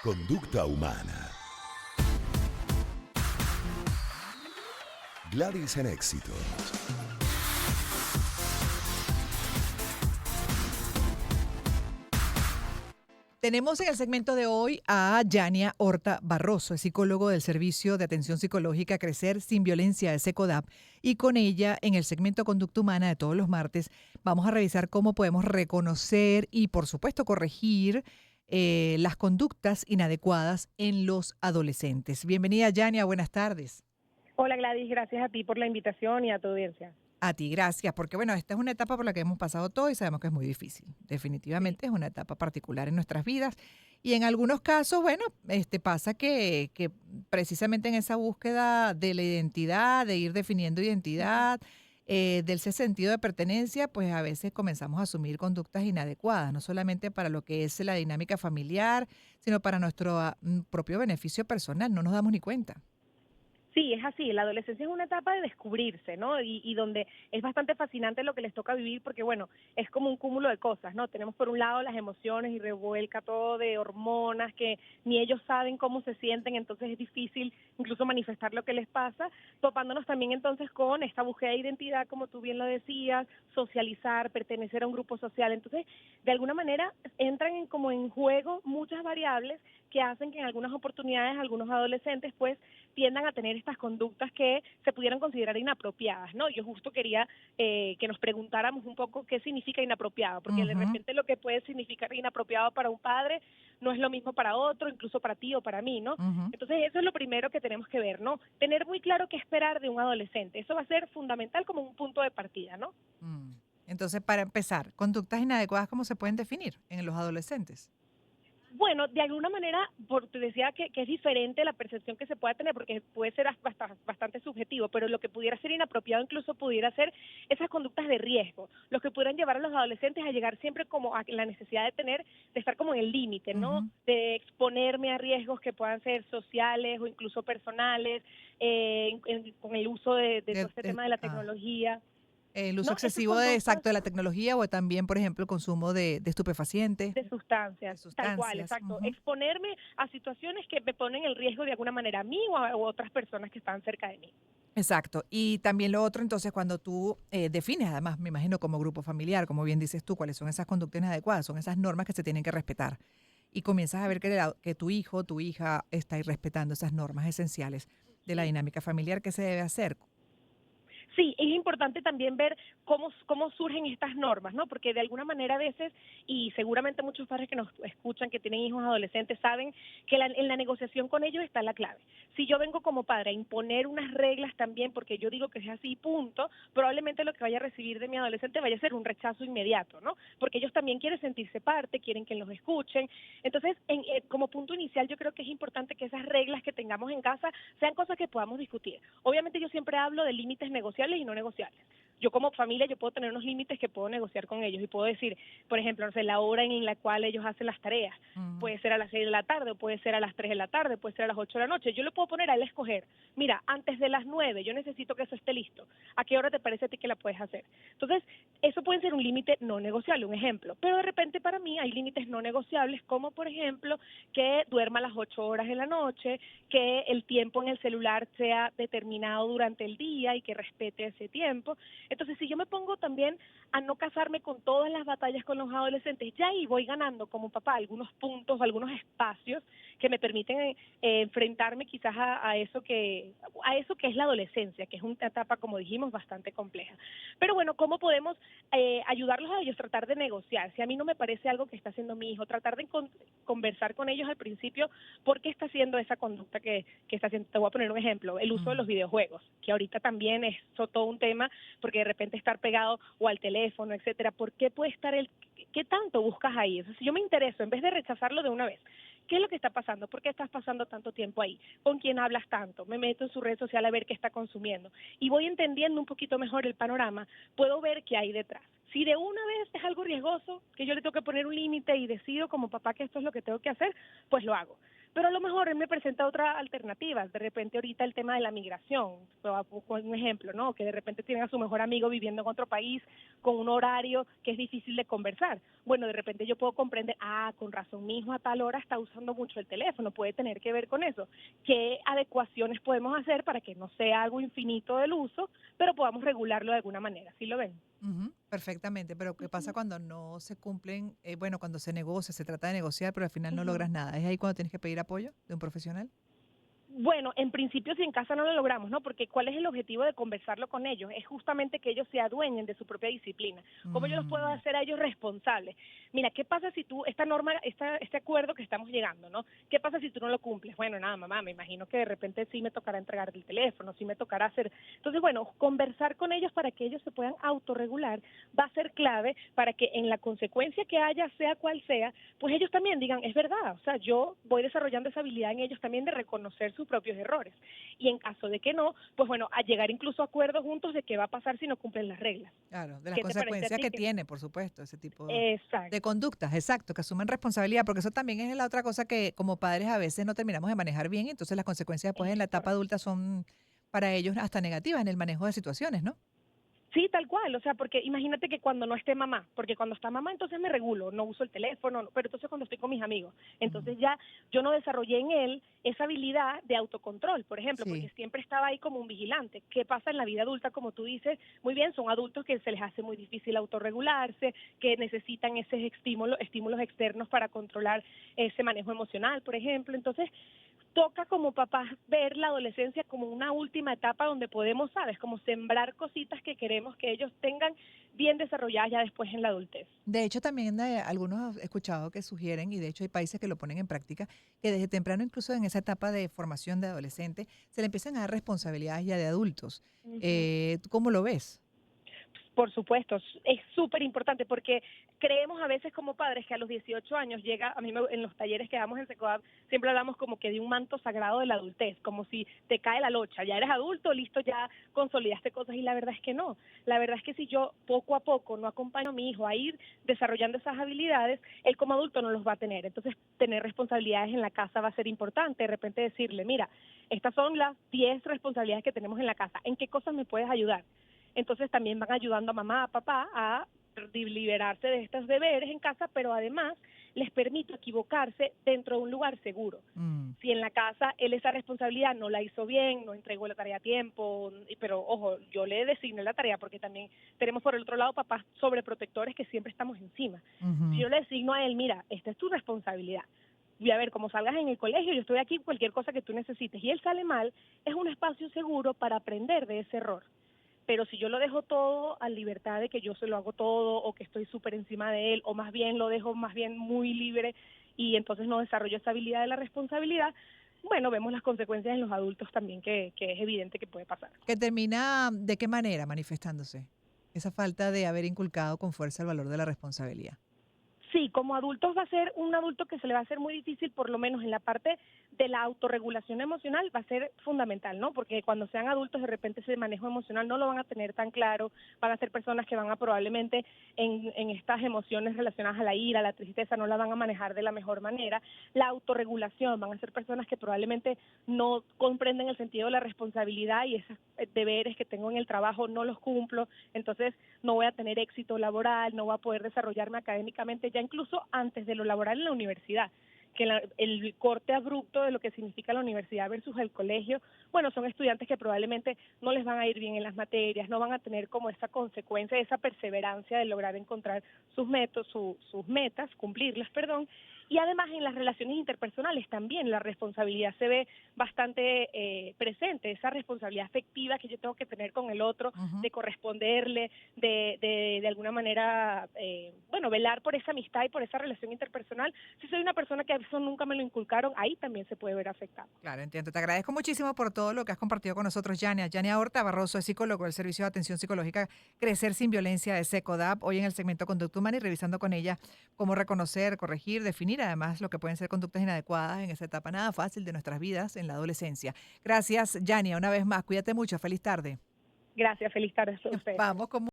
Conducta humana. Gladys en éxito. Tenemos en el segmento de hoy a Yania Horta Barroso, es psicólogo del Servicio de Atención Psicológica Crecer Sin Violencia de SECODAP, y con ella en el segmento Conducta Humana de todos los martes vamos a revisar cómo podemos reconocer y por supuesto corregir las conductas inadecuadas en los adolescentes. Bienvenida Yania, buenas tardes. Hola Gladys, gracias a ti por la invitación y a tu audiencia. A ti, gracias, porque bueno, esta es una etapa por la que hemos pasado todo y sabemos que es muy difícil. Definitivamente es una etapa particular en nuestras vidas y en algunos casos, bueno, pasa que precisamente en esa búsqueda de la identidad, de ir definiendo identidad, del ese sentido de pertenencia, pues a veces comenzamos a asumir conductas inadecuadas, no solamente para lo que es la dinámica familiar, sino para nuestro propio beneficio personal, no nos damos ni cuenta. Sí, es así, la adolescencia es una etapa de descubrirse, ¿no? Y donde es bastante fascinante lo que les toca vivir porque, bueno, es como un cúmulo de cosas, ¿no? Tenemos por un lado las emociones y revuelca todo de hormonas que ni ellos saben cómo se sienten, entonces es difícil incluso manifestar lo que les pasa, topándonos también entonces con esta búsqueda de identidad, como tú bien lo decías, socializar, pertenecer a un grupo social. Entonces, de alguna manera entran como en juego muchas variables que hacen que en algunas oportunidades algunos adolescentes pues tiendan a tener estas conductas que se pudieran considerar inapropiadas, ¿no? Yo justo quería que nos preguntáramos un poco qué significa inapropiado, porque de repente lo que puede significar inapropiado para un padre no es lo mismo para otro, incluso para ti o para mí, ¿no? Entonces eso es lo primero que tenemos que ver, ¿no? Tener muy claro qué esperar de un adolescente, eso va a ser fundamental como un punto de partida, ¿no? Entonces, para empezar, conductas inadecuadas, ¿cómo se pueden definir en los adolescentes? Bueno, de alguna manera, te decía que es diferente la percepción que se pueda tener, porque puede ser bastante subjetivo, pero lo que pudiera ser inapropiado incluso pudiera ser esas conductas de riesgo, los que pudieran llevar a los adolescentes a llegar siempre como a la necesidad de estar como en el límite, ¿no? De exponerme a riesgos que puedan ser sociales o incluso personales, con el uso de todo este tema de la tecnología. El uso No, esas excesivo conductas exacto de la tecnología o también, por ejemplo, el consumo de estupefacientes. de De sustancias, tal cual, sustancias. exacto. Exponerme a situaciones que me ponen en riesgo de alguna manera a mí o a otras personas que están cerca de mí. Exacto. Y también lo otro, entonces, cuando tú defines, además, me imagino, como grupo familiar, como bien dices tú, cuáles son esas conductas inadecuadas, son esas normas que se tienen que respetar. Y comienzas a ver que tu hijo, tu hija está irrespetando esas normas esenciales de la Sí. dinámica familiar. ¿Qué se debe hacer? Sí, es importante también ver cómo surgen estas normas, ¿no? Porque de alguna manera a veces, y seguramente muchos padres que nos escuchan, que tienen hijos adolescentes, saben que en la negociación con ellos está la clave. Si yo vengo como padre a imponer unas reglas también, porque yo digo que es así, punto, probablemente lo que vaya a recibir de mi adolescente vaya a ser un rechazo inmediato, ¿no? Porque ellos también quieren sentirse parte, quieren que los escuchen. Entonces, como punto inicial, yo creo que es importante que esas reglas que tengamos en casa sean cosas que podamos discutir. Obviamente yo siempre hablo de límites negociables y no negociables. Yo como familia yo puedo tener unos límites que puedo negociar con ellos y puedo decir, por ejemplo, no sé, la hora en la cual ellos hacen las tareas, puede ser a las 6 de la tarde, o puede ser a las 3 de la tarde, puede ser a las 8 de la noche. Yo le puedo poner a él escoger, mira, antes de las 9 yo necesito que eso esté listo. ¿A qué hora te parece a ti que la puedes hacer? Entonces, eso puede ser un límite no negociable, un ejemplo. Pero de repente para mí hay límites no negociables, como por ejemplo que duerma las 8 horas en la noche, que el tiempo en el celular sea determinado durante el día y que respete ese tiempo. Entonces, si yo me pongo también a no casarme con todas las batallas con los adolescentes, ya ahí voy ganando como papá algunos puntos, algunos espacios que me permiten enfrentarme quizás a eso que es la adolescencia, que es una etapa, como dijimos, bastante compleja. Pero bueno, ¿cómo podemos ayudarlos a ellos? Tratar de negociar. Si a mí no me parece algo que está haciendo mi hijo, tratar de conversar con ellos al principio por qué está haciendo esa conducta que está haciendo. Te voy a poner un ejemplo, el uso de los videojuegos, que ahorita también es todo un tema, porque de repente estar pegado o al teléfono, etcétera, ¿por qué puede estar qué tanto buscas ahí? Entonces, si yo me intereso, en vez de rechazarlo de una vez, ¿qué es lo que está pasando? ¿Por qué estás pasando tanto tiempo ahí? ¿Con quién hablas tanto? Me meto en su red social a ver qué está consumiendo y voy entendiendo un poquito mejor el panorama, puedo ver qué hay detrás. Si de una vez es algo riesgoso, que yo le tengo que poner un límite y decido como papá que esto es lo que tengo que hacer, pues lo hago. pero a lo mejor él me presenta otra alternativa. De repente ahorita el tema de la migración, con un ejemplo, ¿no? Que de repente tienen a su mejor amigo viviendo en otro país con un horario que es difícil de conversar. Bueno, de repente yo puedo comprender, con razón, mi hijo a tal hora está usando mucho el teléfono, puede tener que ver con eso. ¿Qué adecuaciones podemos hacer para que no sea algo infinito del uso, pero podamos regularlo de alguna manera? ¿Sí lo ven? Ujú, perfectamente, pero ¿qué pasa cuando no se cumplen? Bueno, cuando se negocia, se trata de negociar, pero al final no Ujú. logras nada. ¿Es ahí cuando tienes que pedir apoyo de un profesional? Bueno, en principio si en casa no lo logramos, ¿no? Porque ¿cuál es el objetivo de conversarlo con ellos? Es justamente que ellos se adueñen de su propia disciplina. ¿Cómo yo los puedo Mm, hacer a ellos responsables? Mira, ¿qué pasa si tú, esta norma, este acuerdo que estamos llegando, ¿no? ¿Qué pasa si tú no lo cumples? Bueno, nada, mamá, me imagino que de repente sí me tocará entregar el teléfono, sí me tocará hacer. Entonces, bueno, conversar con ellos para que ellos se puedan autorregular va a ser clave para que en la consecuencia que haya, sea cual sea, pues ellos también digan, es verdad, o sea, yo voy desarrollando esa habilidad en ellos también de reconocer sus propios errores. Y en caso de que no, pues bueno, a llegar incluso a acuerdos juntos de qué va a pasar si no cumplen las reglas. claro, de las ¿Qué te parece a consecuencias ti? que tiene, por supuesto, ese tipo de Exacto. conductas, exacto, que asumen responsabilidad, porque eso también es la otra cosa que como padres a veces no terminamos de manejar bien, entonces las consecuencias después en Es la etapa correcto. adulta son para ellos hasta negativas en el manejo de situaciones, ¿no? Sí, tal cual, o sea, porque imagínate que cuando no esté mamá, porque cuando está mamá entonces me regulo, no uso el teléfono, pero entonces cuando estoy con mis amigos, Mm, entonces ya yo no desarrollé en él esa habilidad de autocontrol, por ejemplo, porque sí. siempre estaba ahí como un vigilante. ¿Qué pasa en la vida adulta? Como tú dices, muy bien, son adultos que se les hace muy difícil autorregularse, que necesitan esos estímulos externos para controlar ese manejo emocional, por ejemplo. Entonces, toca como papás ver la adolescencia como una última etapa donde podemos, ¿sabes? Como sembrar cositas que queremos que ellos tengan bien desarrolladas ya después en la adultez. De hecho, también algunos he escuchado que sugieren, y de hecho hay países que lo ponen en práctica, que desde temprano, incluso en esa etapa de formación de adolescente, se le empiezan a dar responsabilidades ya de adultos. Ujú. ¿Tú cómo lo ves? Por supuesto, es súper importante porque creemos a veces como padres que a los 18 años llega, en los talleres que damos en Secodab, siempre hablamos como que de un manto sagrado de la adultez, como si te cae la locha, ya eres adulto, listo, ya consolidaste cosas y la verdad es que no. La verdad es que si yo poco a poco no acompaño a mi hijo a ir desarrollando esas habilidades, él como adulto no los va a tener. Entonces, tener responsabilidades en la casa va a ser importante, de repente decirle, mira, estas son las 10 responsabilidades que tenemos en la casa, ¿en qué cosas me puedes ayudar? Entonces también van ayudando a mamá, a papá a liberarse de estos deberes en casa, pero además les permito equivocarse dentro de un lugar seguro. Mm, Si en la casa él esa responsabilidad no la hizo bien, no entregó la tarea a tiempo, pero ojo, yo le designé la tarea porque también tenemos por el otro lado papás sobreprotectores que siempre estamos encima. Si ujú. yo le designo a él, mira, esta es tu responsabilidad. Y a ver, como salgas en el colegio, yo estoy aquí, cualquier cosa que tú necesites. Y él sale mal, es un espacio seguro para aprender de ese error. Pero si yo lo dejo todo a libertad de que yo se lo hago todo o que estoy súper encima de él o más bien lo dejo más bien muy libre y entonces no desarrollo esa habilidad de la responsabilidad, bueno, vemos las consecuencias en los adultos también que es evidente que puede pasar. Que termina, ¿de qué manera manifestándose? Esa falta de haber inculcado con fuerza el valor de la responsabilidad. Sí, como adultos va a ser un adulto que se le va a hacer muy difícil, por lo menos en la parte de la autorregulación emocional, va a ser fundamental, ¿no? Porque cuando sean adultos, de repente ese manejo emocional no lo van a tener tan claro, van a ser personas que van a probablemente en estas emociones relacionadas a la ira, a la tristeza, no la van a manejar de la mejor manera. La autorregulación, van a ser personas que probablemente no comprenden el sentido de la responsabilidad y esos deberes que tengo en el trabajo no los cumplo, entonces no voy a tener éxito laboral, no voy a poder desarrollarme académicamente, ya incluso antes de lo laboral en la universidad, que el corte abrupto de lo que significa la universidad versus el colegio, bueno, son estudiantes que probablemente no les van a ir bien en las materias, no van a tener como esa consecuencia, esa perseverancia de lograr encontrar sus métodos, sus metas, cumplirlas, perdón, y además en las relaciones interpersonales también la responsabilidad se ve bastante presente, esa responsabilidad afectiva que yo tengo que tener con el otro, Ujú. de corresponderle, de alguna manera, bueno, velar por esa amistad y por esa relación interpersonal. Si soy una persona que eso nunca me lo inculcaron, ahí también se puede ver afectado. Claro, entiendo. Te agradezco muchísimo por todo lo que has compartido con nosotros, Yania. Yania Horta Barroso es psicólogo del Servicio de Atención Psicológica Crecer sin Violencia de SECODAP. Hoy en el segmento Conducta Humana y revisando con ella cómo reconocer, corregir, definir además lo que pueden ser conductas inadecuadas en esa etapa nada fácil de nuestras vidas en la adolescencia. Gracias, Yania, una vez más. Cuídate mucho. Feliz tarde. Gracias, feliz tarde a ustedes. Vamos con